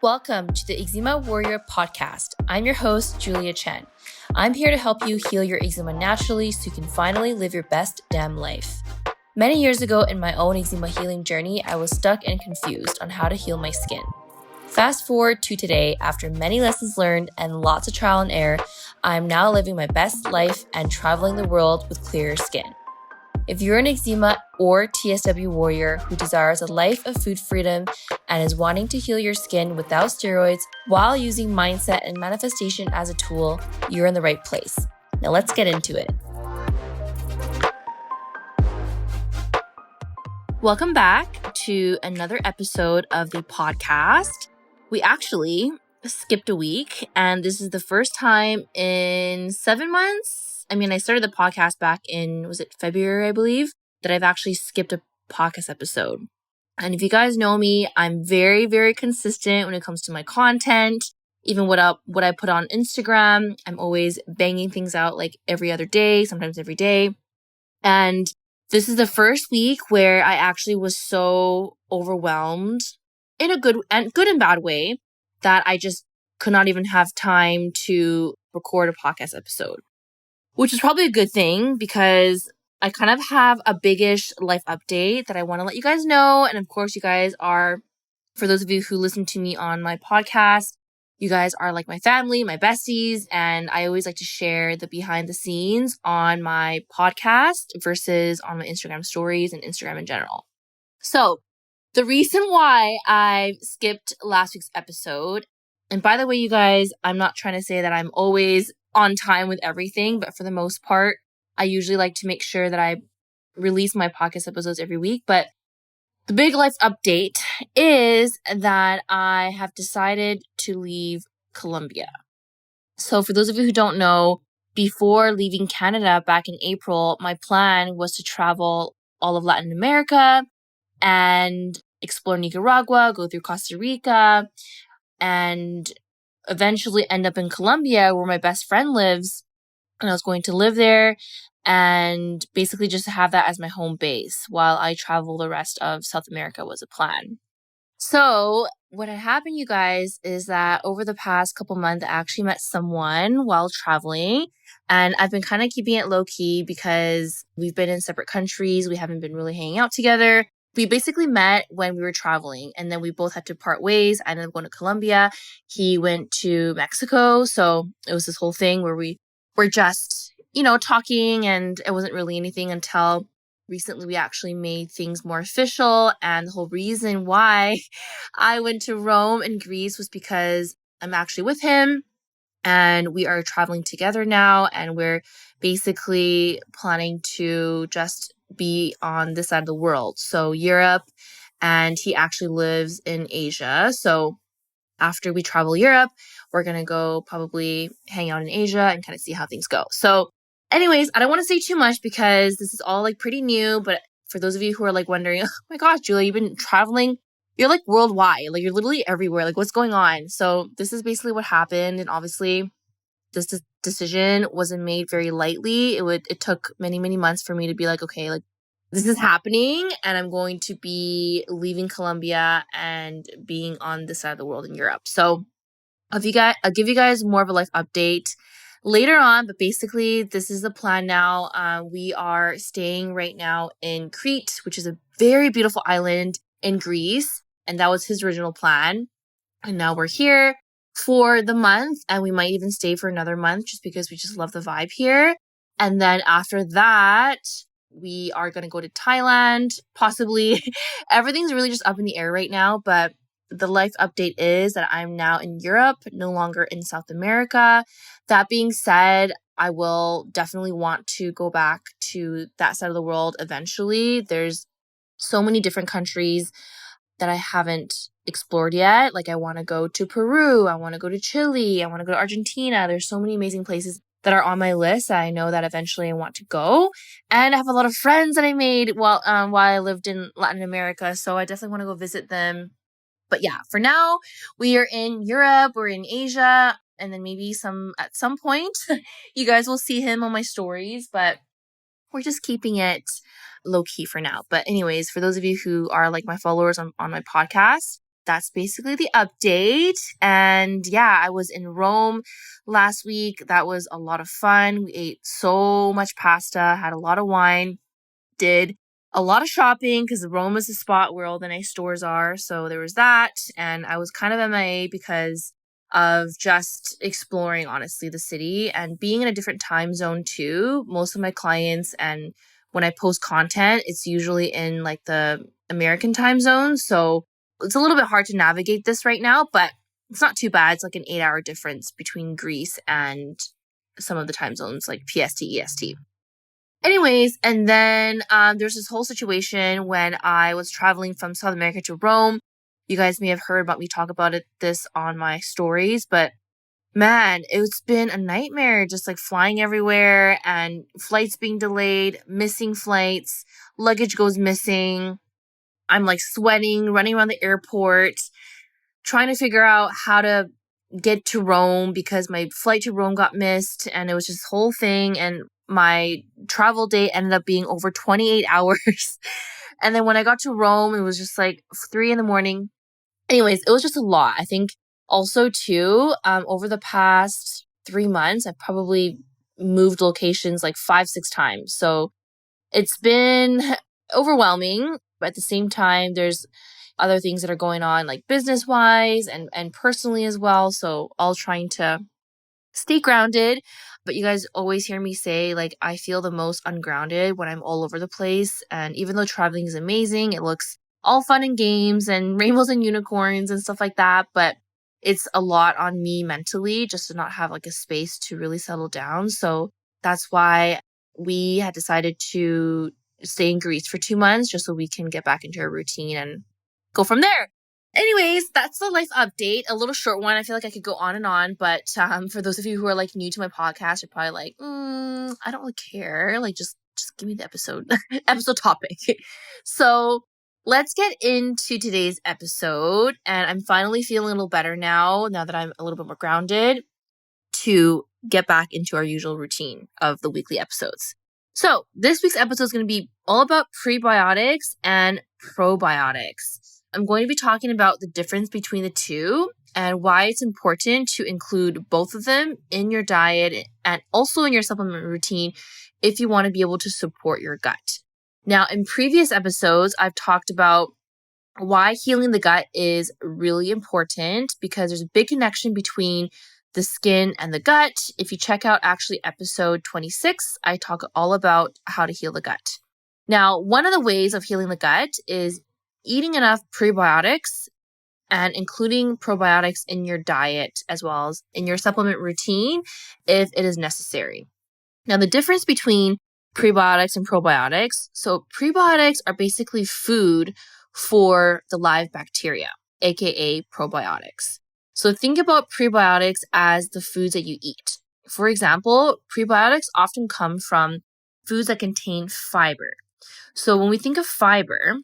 Welcome to the Eczema Warrior podcast. I'm your host, Julia Chen. I'm here to help you heal your eczema naturally so you can finally live your best damn life. Many years ago in my own eczema healing journey, I was stuck and confused on how to heal my skin. Fast forward to today, after many lessons learned and lots of trial and error, I'm now living my best life and traveling the world with clearer skin. If you're an eczema or TSW warrior who desires a life of food freedom and is wanting to heal your skin without steroids while using mindset and manifestation as a tool, you're in the right place. Now let's get into it. Welcome back to another episode of the podcast. We actually skipped a week, and this is the first time in 7 months. I started the podcast back in, February, I believe, that I've actually skipped a podcast episode. And if you guys know me, I'm very, very consistent when it comes to my content. Even what I put on Instagram, I'm always banging things out like every other day, sometimes every day. And this is the first week where I actually was so overwhelmed in a good and bad way that I just could not even have time to record a podcast episode. Which is probably a good thing because I kind of have a biggish life update that I want to let you guys know. And of course, you guys are, for those of you who listen to me on my podcast, you guys are like my family, my besties. And I always like to share the behind the scenes on my podcast versus on my Instagram stories and Instagram in general. So the reason why I skipped last week's episode, and by the way, you guys, I'm not trying to say that I'm always on time with everything, but for the most part, I usually like to make sure that I release my podcast episodes every week. But the big life update is that I have decided to leave Colombia. So for those of you who don't know, before leaving Canada back in April, my plan was to travel all of Latin America and explore Nicaragua, go through Costa Rica, and eventually end up in Colombia where my best friend lives. And I was going to live there and basically just have that as my home base while I travel the rest of South America was a plan. So what had happened, you guys, is that over the past couple months, I actually met someone while traveling. And I've been kind of keeping it low key because we've been in separate countries. We haven't been really hanging out together. We basically met when we were traveling, and then we both had to part ways. I ended up going to Colombia. He went to Mexico. So it was this whole thing where we were just, talking, and it wasn't really anything until recently we actually made things more official. And the whole reason why I went to Rome and Greece was because I'm actually with him and we are traveling together now. And we're basically planning to just be on this side of the world. So Europe, and he actually lives in Asia. So after we travel Europe, we're going to go probably hang out in Asia and kind of see how things go. So anyways, I don't want to say too much because this is all like pretty new, but for those of you who are like wondering, oh my gosh, Julia, you've been traveling, you're like worldwide, like you're literally everywhere. Like what's going on? So this is basically what happened. And obviously this decision wasn't made very lightly. It took many, many months for me to be like, okay, like this is happening and I'm going to be leaving Colombia and being on this side of the world in Europe. So I'll give you guys more of a life update later on, but basically this is the plan now. We are staying right now in Crete, which is a very beautiful island in Greece. And that was his original plan. And now we're here for the month, and we might even stay for another month just because we just love the vibe here. And then after that, we are going to go to Thailand, possibly. Everything's really just up in the air right now, but the life update is that I'm now in Europe, no longer in South America. That being said, I will definitely want to go back to that side of the world eventually. There's so many different countries that I haven't explored yet. Like I want to go to Peru. I want to go to Chile. I want to go to Argentina. There's so many amazing places that are on my list. I know that eventually I want to go. And I have a lot of friends that I made while I lived in Latin America. So I definitely want to go visit them. But yeah, for now, we are in Europe, we're in Asia, and then maybe at some point, you guys will see him on my stories, but we're just keeping it low key for now. But anyways, for those of you who are like my followers on my podcast, that's basically the update. And yeah, I was in Rome last week. That was a lot of fun. We ate so much pasta, had a lot of wine, did a lot of shopping because Rome is the spot where all the nice stores are. So there was that. And I was kind of MIA because of just exploring, honestly, the city and being in a different time zone too. Most of my clients and when I post content, it's usually in like the American time zone. So it's a little bit hard to navigate this right now, but it's not too bad. It's like an 8-hour difference between Greece and some of the time zones like PST, EST. Anyways, and then there's this whole situation when I was traveling from South America to Rome. You guys may have heard about me talk about this on my stories, but man, it's been a nightmare just like flying everywhere and flights being delayed, missing flights, luggage goes missing. I'm like sweating, running around the airport, trying to figure out how to get to Rome because my flight to Rome got missed and it was just this whole thing. And my travel day ended up being over 28 hours. And then when I got to Rome, it was just like 3 a.m. Anyways, it was just a lot. I think also too, over the past 3 months, I've probably moved locations like 5, 6 times. So it's been overwhelming, but at the same time, there's other things that are going on like business wise and personally as well. So all trying to stay grounded. But you guys always hear me say, like, I feel the most ungrounded when I'm all over the place. And even though traveling is amazing, it looks all fun and games and rainbows and unicorns and stuff like that. But it's a lot on me mentally just to not have like a space to really settle down. So that's why we had decided to stay in Greece for 2 months just so we can get back into our routine and go from there. Anyways, that's the life update. A little short one. I feel like I could go on and on, but for those of you who are like new to my podcast, you're probably like, I don't really care. Like, just give me the episode topic. So let's get into today's episode. And I'm finally feeling a little better now that I'm a little bit more grounded to get back into our usual routine of the weekly episodes. So this week's episode is going to be all about prebiotics and probiotics. I'm going to be talking about the difference between the two and why it's important to include both of them in your diet and also in your supplement routine if you want to be able to support your gut. Now, in previous episodes, I've talked about why healing the gut is really important because there's a big connection between the skin and the gut. If you check out actually episode 26, I talk all about how to heal the gut. Now, one of the ways of healing the gut is eating enough prebiotics and including probiotics in your diet as well as in your supplement routine if it is necessary. Now, the difference between prebiotics and probiotics. So prebiotics are basically food for the live bacteria, aka probiotics. So think about prebiotics as the foods that you eat. For example, prebiotics often come from foods that contain fiber. So when we think of fiber,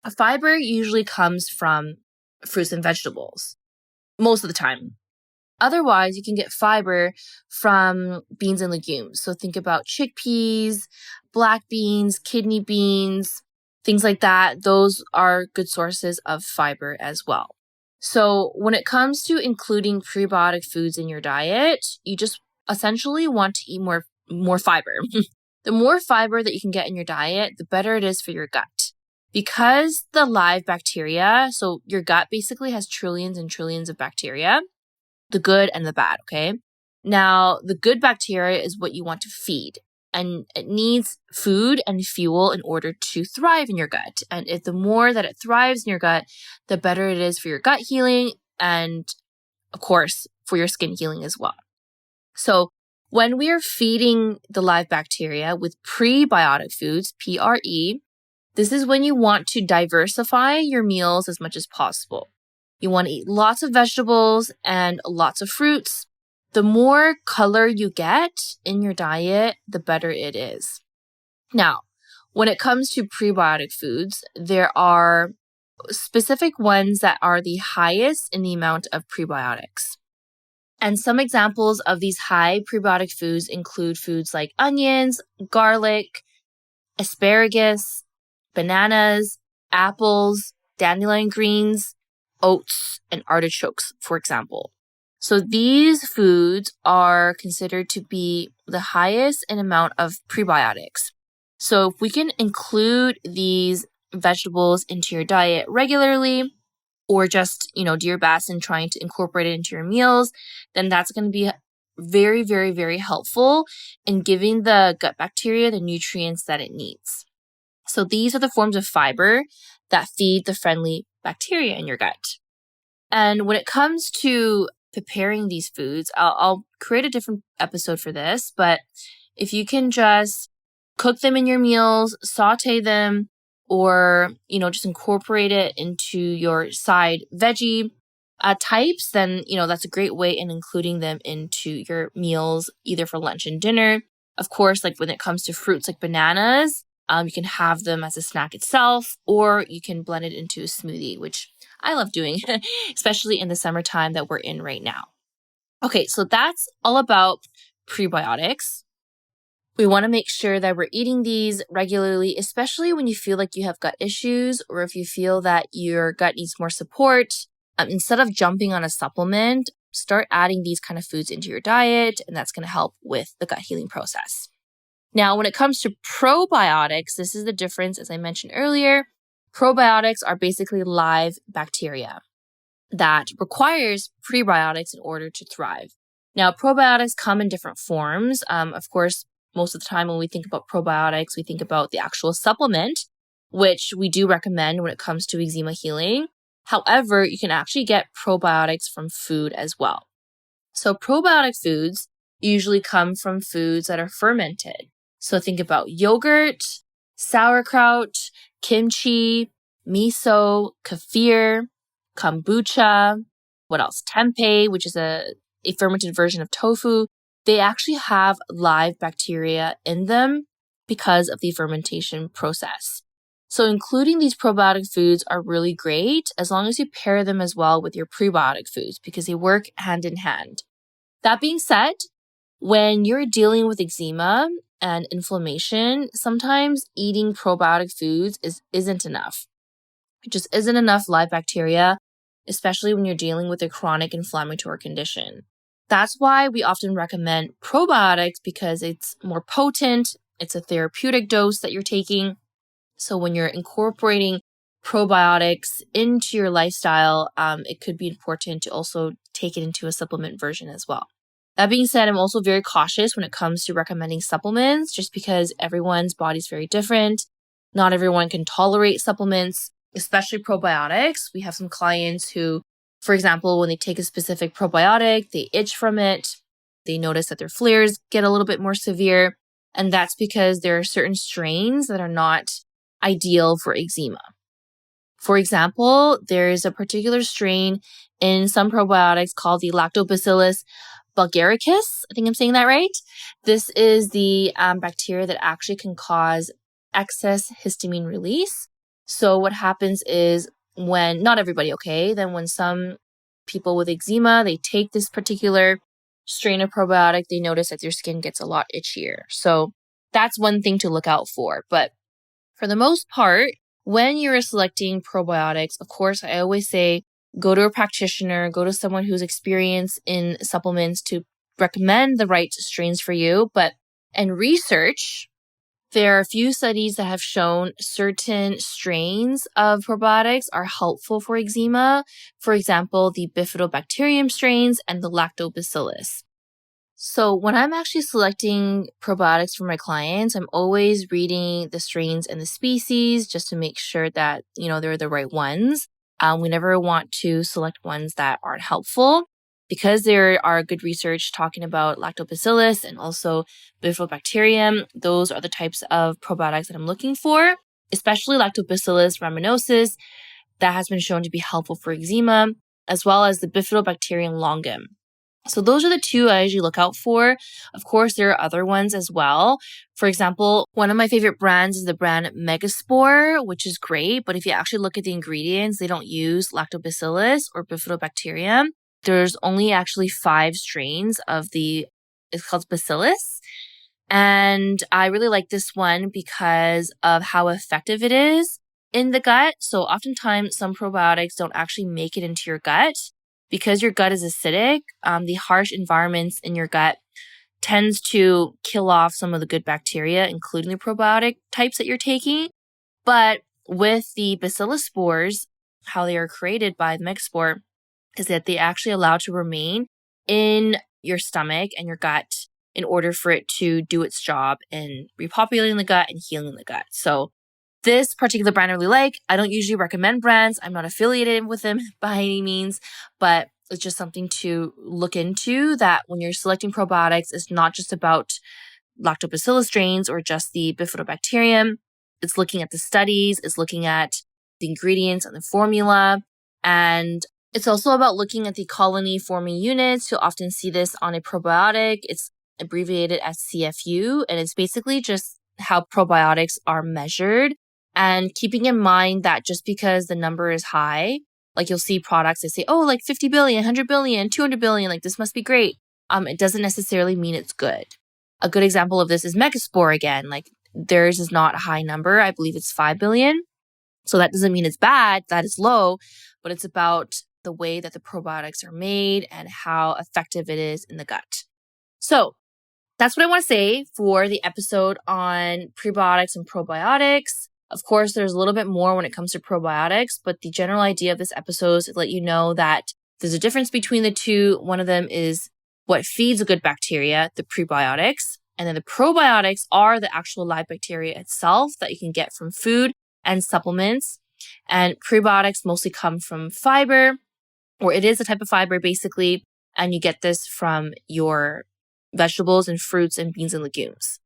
a fiber usually comes from fruits and vegetables most of the time. Otherwise, you can get fiber from beans and legumes. So think about chickpeas, black beans, kidney beans, things like that. Those are good sources of fiber as well. So when it comes to including prebiotic foods in your diet, you just essentially want to eat more fiber. The more fiber that you can get in your diet, the better it is for your gut. Because the live bacteria, so your gut basically has trillions and trillions of bacteria, the good and the bad, okay? Now, the good bacteria is what you want to feed, and it needs food and fuel in order to thrive in your gut. And if the more that it thrives in your gut, the better it is for your gut healing and, of course, for your skin healing as well. So when we are feeding the live bacteria with prebiotic foods, PRE, this is when you want to diversify your meals as much as possible. You want to eat lots of vegetables and lots of fruits. The more color you get in your diet, the better it is. Now, when it comes to prebiotic foods, there are specific ones that are the highest in the amount of prebiotics. And some examples of these high prebiotic foods include foods like onions, garlic, asparagus, bananas, apples, dandelion greens, oats, and artichokes, for example. So these foods are considered to be the highest in amount of prebiotics. So if we can include these vegetables into your diet regularly, or just, do your best in trying to incorporate it into your meals, then that's going to be very, very, very helpful in giving the gut bacteria the nutrients that it needs. So these are the forms of fiber that feed the friendly bacteria in your gut. And when it comes to preparing these foods, I'll create a different episode for this, but if you can just cook them in your meals, saute them, or, just incorporate it into your side veggie types, then, that's a great way in including them into your meals, either for lunch and dinner. Of course, like when it comes to fruits like bananas, you can have them as a snack itself, or you can blend it into a smoothie, which I love doing, especially in the summertime that we're in right now. Okay, so that's all about prebiotics. We want to make sure that we're eating these regularly, especially when you feel like you have gut issues or if you feel that your gut needs more support. Instead of jumping on a supplement, start adding these kind of foods into your diet, and that's going to help with the gut healing process. Now, when it comes to probiotics, this is the difference, as I mentioned earlier. Probiotics are basically live bacteria that requires prebiotics in order to thrive. Now, probiotics come in different forms. Of course, most of the time when we think about probiotics, we think about the actual supplement, which we do recommend when it comes to eczema healing. However, you can actually get probiotics from food as well. So probiotic foods usually come from foods that are fermented. So think about yogurt, sauerkraut, kimchi, miso, kefir, kombucha, what else? Tempeh, which is a fermented version of tofu. They actually have live bacteria in them because of the fermentation process. So including these probiotic foods are really great as long as you pair them as well with your prebiotic foods because they work hand in hand. That being said, when you're dealing with eczema and inflammation, sometimes eating probiotic foods isn't enough. It just isn't enough live bacteria, especially when you're dealing with a chronic inflammatory condition. That's why we often recommend probiotics because it's more potent. It's a therapeutic dose that you're taking. So when you're incorporating probiotics into your lifestyle, it could be important to also take it into a supplement version as well. That being said, I'm also very cautious when it comes to recommending supplements just because everyone's body is very different. Not everyone can tolerate supplements, especially probiotics. We have some clients who, for example, when they take a specific probiotic, they itch from it. They notice that their flares get a little bit more severe. And that's because there are certain strains that are not ideal for eczema. For example, there's a particular strain in some probiotics called the Lactobacillus bulgaricus. I think I'm saying that right. This is the bacteria that actually can cause excess histamine release. So what happens is when, not everybody, okay, then when some people with eczema, they take this particular strain of probiotic, they notice that their skin gets a lot itchier. So that's one thing to look out for. But for the most part, when you're selecting probiotics, of course, I always say go to a practitioner, go to someone who's experienced in supplements to recommend the right strains for you. But in research, there are a few studies that have shown certain strains of probiotics are helpful for eczema. For example, the bifidobacterium strains and the lactobacillus. So when I'm actually selecting probiotics for my clients, I'm always reading the strains and the species just to make sure that, they're the right ones. We never want to select ones that aren't helpful because there are good research talking about lactobacillus and also bifidobacterium. Those are the types of probiotics that I'm looking for, especially lactobacillus rhamnosus that has been shown to be helpful for eczema, as well as the bifidobacterium longum. So those are the two I usually look out for. Of course, there are other ones as well. For example, one of my favorite brands is the brand Megaspore, which is great. But if you actually look at the ingredients, they don't use lactobacillus or bifidobacterium. There's only actually 5 strains of it's called bacillus. And I really like this one because of how effective it is in the gut. So oftentimes some probiotics don't actually make it into your gut because your gut is acidic. The harsh environments in your gut tends to kill off some of the good bacteria, including the probiotic types that you're taking. But with the bacillus spores, how they are created by the megaspore is that they actually allow to remain in your stomach and your gut in order for it to do its job in repopulating the gut and healing the gut. So this particular brand I really like. I don't usually recommend brands. I'm not affiliated with them by any means, but it's just something to look into, that when you're selecting probiotics, it's not just about lactobacillus strains or just the bifidobacterium. It's looking at the studies, it's looking at the ingredients and the formula, and it's also about looking at the colony forming units. You'll often see this on a probiotic. It's abbreviated as CFU, and it's basically just how probiotics are measured, and keeping in mind that just because the number is high, like you'll see products that say, oh, like 50 billion, 100 billion, 200 billion, like this must be great. It doesn't necessarily mean it's good. A good example of this is Megaspore again. Like theirs is not a high number. I believe it's 5 billion. So that doesn't mean it's bad, that is low, but it's about the way that the probiotics are made and how effective it is in the gut. So that's what I want to say for the episode on prebiotics and probiotics. Of course, there's a little bit more when it comes to probiotics, but the general idea of this episode is to let you know that there's a difference between the two. One of them is what feeds a good bacteria, the prebiotics, and then the probiotics are the actual live bacteria itself that you can get from food and supplements. And prebiotics mostly come from fiber, or it is a type of fiber basically, and you get this from your vegetables and fruits and beans and legumes.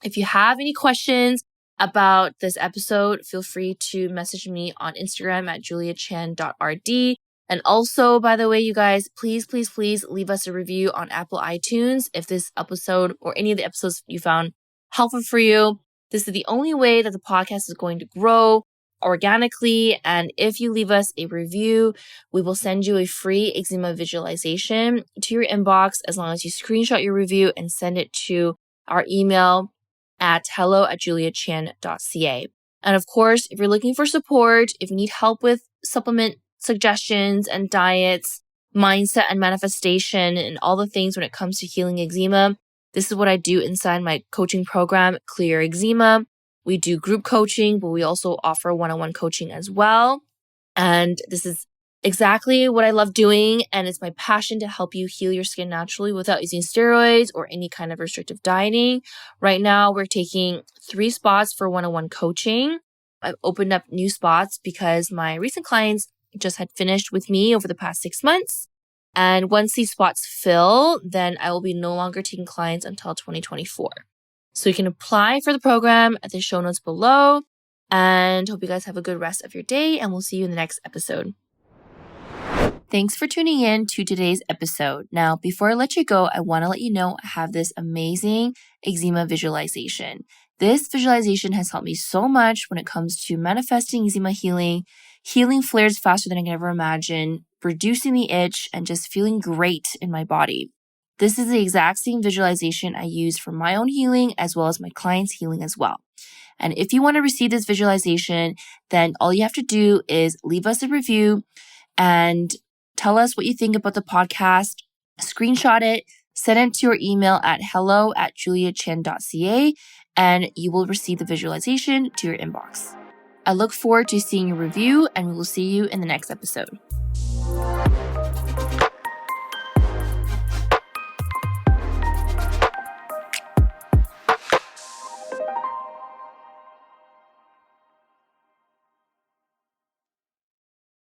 If you have any questions about this episode, feel free to message me on Instagram at juliachan.rd. And also, by the way, you guys, please leave us a review on Apple iTunes if this episode or any of the episodes you found helpful for you. This is the only way that the podcast is going to grow organically. And if you leave us a review, we will send you a free eczema visualization to your inbox as long as you screenshot your review and send it to our email at hello@juliachan.ca. And of course, if you're looking for support, if you need help with supplement suggestions and diets, mindset and manifestation, and all the things when it comes to healing eczema, this is what I do inside my coaching program, Clear Eczema. We do group coaching, but we also offer one-on-one coaching as well. And this is exactly what I love doing. And it's my passion to help you heal your skin naturally without using steroids or any kind of restrictive dieting. Right now, we're taking 3 spots for one-on-one coaching. I've opened up new spots because my recent clients just had finished with me over the past 6 months. And once these spots fill, then I will be no longer taking clients until 2024. So you can apply for the program at the show notes below. And hope you guys have a good rest of your day, and we'll see you in the next episode. Thanks for tuning in to today's episode. Now, before I let you go, I want to let you know I have this amazing eczema visualization. This visualization has helped me so much when it comes to manifesting eczema healing flares faster than I can ever imagine, reducing the itch, and just feeling great in my body. This is the exact same visualization I use for my own healing as well as my clients' healing as well. And if you want to receive this visualization, then all you have to do is leave us a review and tell us what you think about the podcast, screenshot it, send it to your email at hello@juliachan.ca, and you will receive the visualization to your inbox. I look forward to seeing your review, and we will see you in the next episode.